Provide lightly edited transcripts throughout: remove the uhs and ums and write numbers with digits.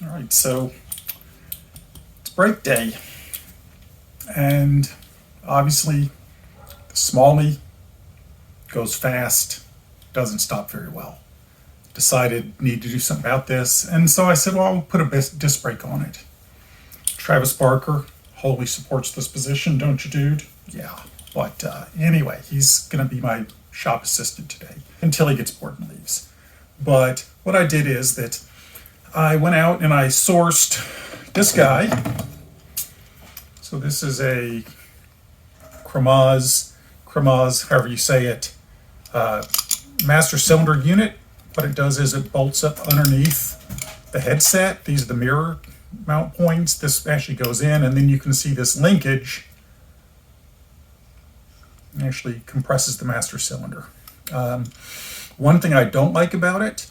All right, so it's break day, and obviously the Smalley goes fast, doesn't stop very well. Decided need to do something about this, and so I said, well, I'll put a disc brake on it. Travis Barker wholly supports this position, don't you, dude? Yeah, but anyway, he's gonna be my shop assistant today until he gets bored and leaves. But what I did is that I went out and I sourced this guy. So this is a Kromaz, however you say it, master cylinder unit. What it does is it bolts up underneath the headset. These are the mirror mount points. This actually goes in, and then you can see this linkage actually compresses the master cylinder. One thing I don't like about it,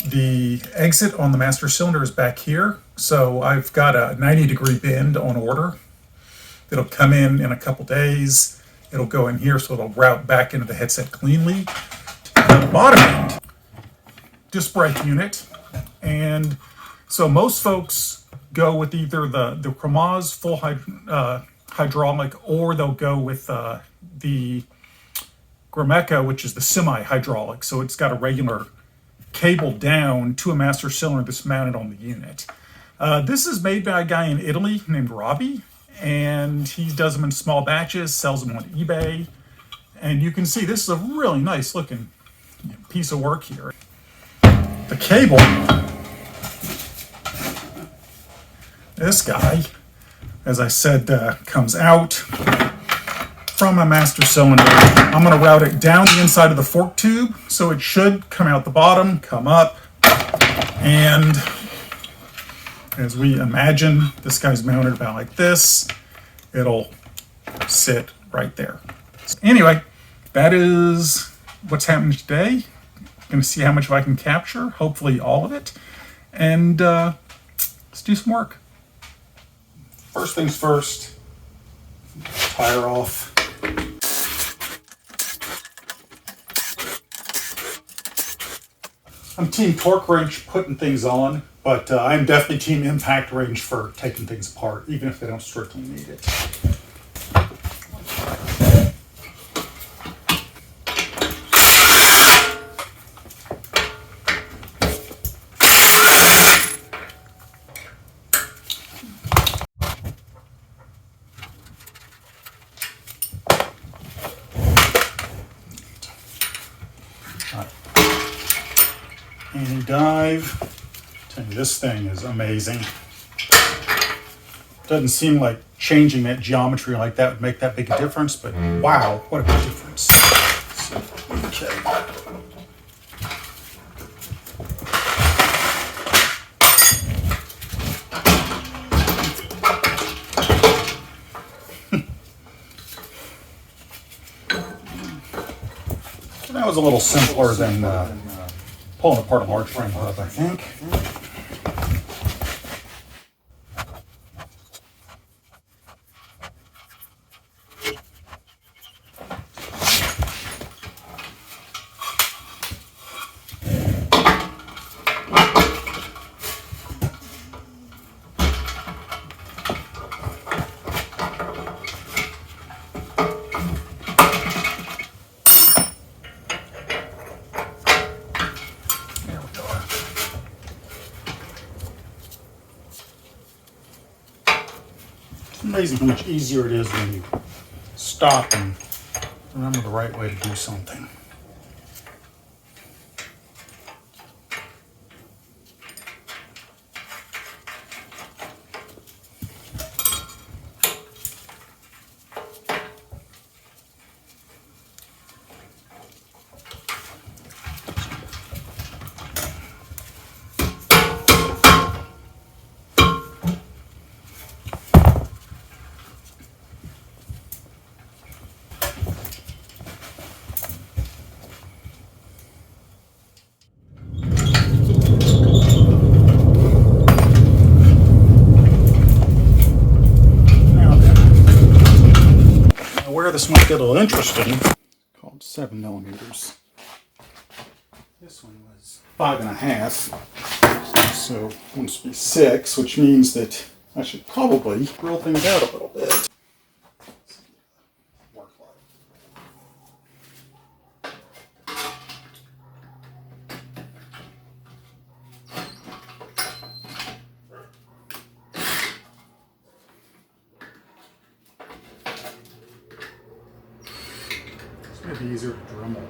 the exit on the master cylinder is back here. So I've got a 90-degree bend on order. It'll come in a couple days. It'll go in here, so it'll route back into the headset cleanly. The bottom end, disc brake unit. And so most folks go with either the Kromaz full hydraulic, or they'll go with the Gromeka, which is the semi-hydraulic. So it's got a regular cable down to a master cylinder that's mounted on the unit. This is made by a guy in Italy named Robbie, and he does them in small batches, sells them on eBay. And you can see this is a really nice looking piece of work here. The cable, this guy, as I said, comes out from a master cylinder. I'm going to route it down the inside of the fork tube, so it should come out the bottom, come up, and as we imagine, this guy's mounted about like this. It'll sit right there. Anyway, that is what's happening today. Going to see how much I can capture, hopefully all of it, and let's do some work. First things first, tire off. I'm team torque wrench putting things on, but I'm definitely team impact wrench for taking things apart, even if they don't strictly need it. And dive. Tell you, this thing is amazing. Doesn't seem like changing that geometry like that would make that big a difference, but wow, what a big difference. So, okay. That was a little simpler than pulling apart a large frame hub, I think. It's amazing how much easier it is when you stop and remember the right way to do something. Where this might get a little interesting, called 7mm. This one was 5.5. So it wants to be 6, which means that I should probably drill things out a little bit. It's going to be easier to Dremel.